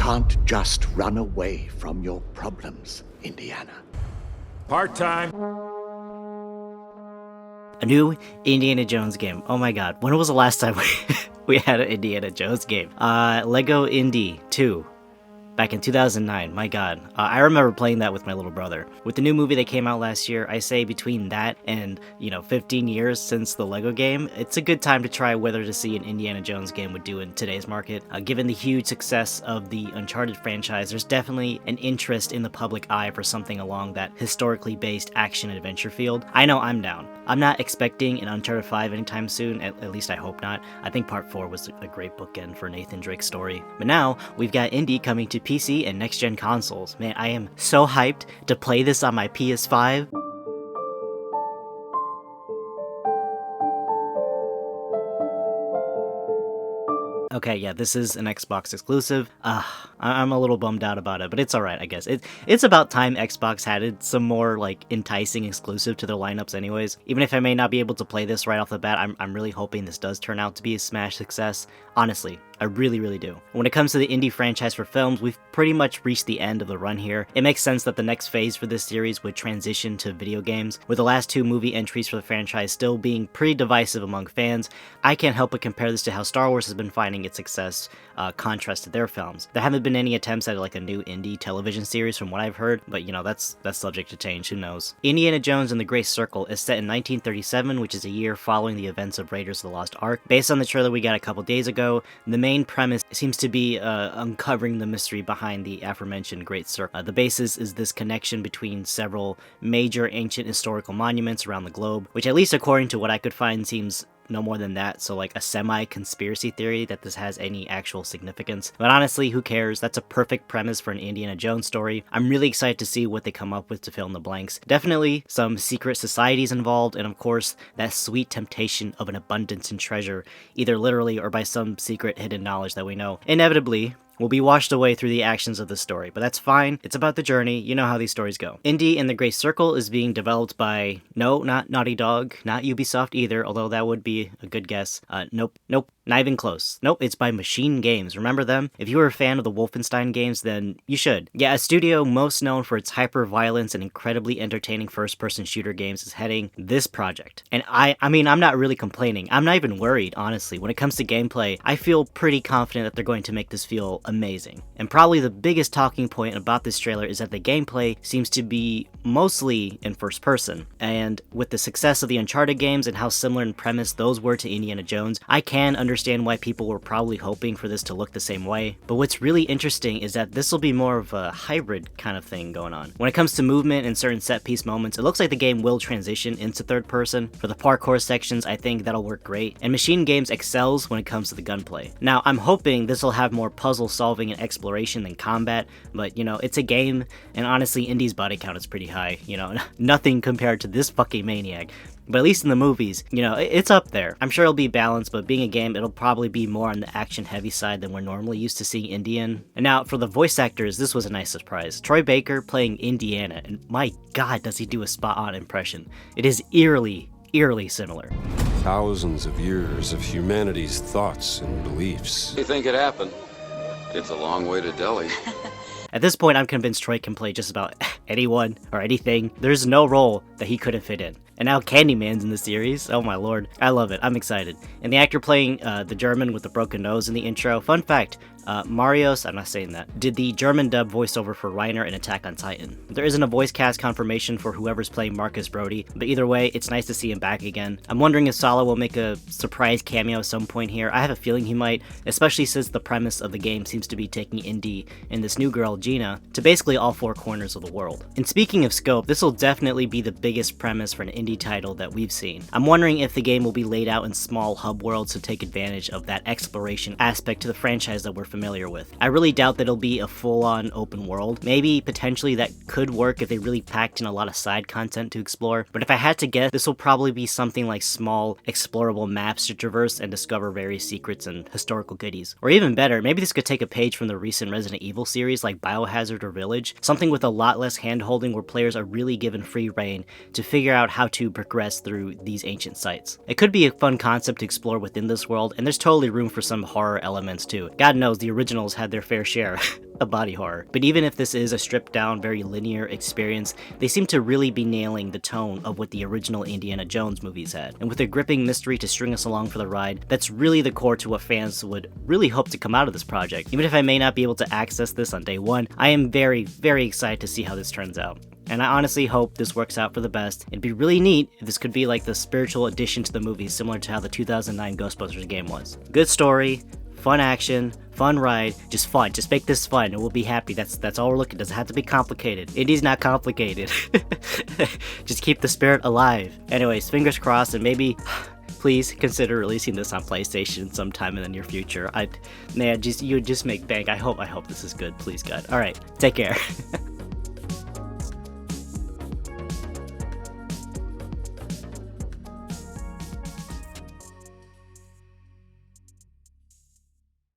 can't just run away from your problems, Indiana. Part-time. A new Indiana Jones game. Oh my god, when was the last time we had an Indiana Jones game? Lego Indy 2. Back in 2009, my god. I remember playing that with my little brother. With the new movie that came out last year, I say between that and, 15 years since the Lego game, it's a good time to try whether to see an Indiana Jones game would do in today's market. Given the huge success of the Uncharted franchise, there's definitely an interest in the public eye for something along that historically based action adventure field. I know I'm down. I'm not expecting an Uncharted 5 anytime soon, at least I hope not. I think Part 4 was a great bookend for Nathan Drake's story. But now, we've got Indy coming to PC and next-gen consoles. Man, I am so hyped to play this on my PS5. Okay, yeah, this is an Xbox exclusive. I'm a little bummed out about it, but it's alright, I guess. It's about time Xbox added some more, enticing exclusive to their lineups anyways. Even if I may not be able to play this right off the bat, I'm really hoping this does turn out to be a smash success. Honestly, I really, really do. When it comes to the Indy franchise for films, we've pretty much reached the end of the run here. It makes sense that the next phase for this series would transition to video games, with the last two movie entries for the franchise still being pretty divisive among fans. I can't help but compare this to how Star Wars has been finding its success contrast to their films. There haven't been any attempts at a new Indy television series from what I've heard, but that's subject to change, who knows. Indiana Jones and the Great Circle is set in 1937, which is a year following the events of Raiders of the Lost Ark. Based on the trailer we got a couple days ago, the main premise seems to be uncovering the mystery behind the aforementioned Great Circle. The basis is this connection between several major ancient historical monuments around the globe, which at least according to what I could find seems no more than that, so a semi-conspiracy theory that this has any actual significance. But honestly, who cares? That's a perfect premise for an Indiana Jones story. I'm really excited to see what they come up with to fill in the blanks. Definitely some secret societies involved, and of course, that sweet temptation of an abundance in treasure, either literally or by some secret hidden knowledge that we know. Inevitably, will be washed away through the actions of the story, but that's fine. It's about the journey. You know how these stories go. Indy and the Great Circle is being developed by, no, not Naughty Dog, not Ubisoft either, although that would be a good guess. Nope, not even close. Nope, it's by Machine Games. Remember them? If you were a fan of the Wolfenstein games, then you should. Yeah, a studio most known for its hyper-violence and incredibly entertaining first-person shooter games is heading this project. And I mean, I'm not really complaining. I'm not even worried, honestly. When it comes to gameplay, I feel pretty confident that they're going to make this feel amazing. And probably the biggest talking point about this trailer is that the gameplay seems to be mostly in first person. And with the success of the Uncharted games and how similar in premise those were to Indiana Jones, I can understand why people were probably hoping for this to look the same way. But what's really interesting is that this will be more of a hybrid kind of thing going on. When it comes to movement and certain set piece moments, it looks like the game will transition into third person. For the parkour sections, I think that'll work great. And Machine Games excels when it comes to the gunplay. Now, I'm hoping this will have more puzzle solving and exploration than combat, but it's a game, and honestly, Indy's body count is pretty high, nothing compared to this fucking maniac. But at least in the movies, it's up there. I'm sure it'll be balanced, but being a game, it'll probably be more on the action-heavy side than we're normally used to seeing Indy in. And now, for the voice actors, this was a nice surprise. Troy Baker playing Indiana, and my god, does he do a spot-on impression. It is eerily similar. Thousands of years of humanity's thoughts and beliefs. You think it happened? It's a long way to Delhi. At this point, I'm convinced Troy can play just about anyone or anything. There's no role that he couldn't fit in. And now Candyman's in the series. Oh my lord. I love it. I'm excited. And the actor playing the German with the broken nose in the intro. Fun fact, Marios, I'm not saying that, did the German dub voiceover for Reiner in Attack on Titan. There isn't a voice cast confirmation for whoever's playing Marcus Brody, but either way, it's nice to see him back again. I'm wondering if Sala will make a surprise cameo at some point here. I have a feeling he might, especially since the premise of the game seems to be taking Indy and this new girl, Gina, to basically all four corners of the world. And speaking of scope, this will definitely be the biggest premise for an Indy title that we've seen. I'm wondering if the game will be laid out in small hub worlds to take advantage of that exploration aspect to the franchise that we're familiar with. I really doubt that it'll be a full-on open world. Maybe potentially that could work if they really packed in a lot of side content to explore, but if I had to guess, this will probably be something like small explorable maps to traverse and discover various secrets and historical goodies. Or even better, maybe this could take a page from the recent Resident Evil series like Biohazard or Village, something with a lot less hand-holding where players are really given free reign to figure out how to progress through these ancient sites. It could be a fun concept to explore within this world, and there's totally room for some horror elements too. God knows feels the originals had their fair share of body horror. But even if this is a stripped down, very linear experience, they seem to really be nailing the tone of what the original Indiana Jones movies had. And with a gripping mystery to string us along for the ride, that's really the core to what fans would really hope to come out of this project. Even if I may not be able to access this on day one, I am very, very excited to see how this turns out. And I honestly hope this works out for the best. It'd be really neat if this could be like the spiritual addition to the movie, similar to how the 2009 Ghostbusters game was. Good story, fun action, fun ride, just fun. Just make this fun and we'll be happy. That's all we're looking. Doesn't have to be complicated. Indy's not complicated. Just keep the spirit alive. Anyways, fingers crossed, and maybe please consider releasing this on PlayStation sometime in the near future. You would just make bank. I hope this is good. Please, God. All right, take care.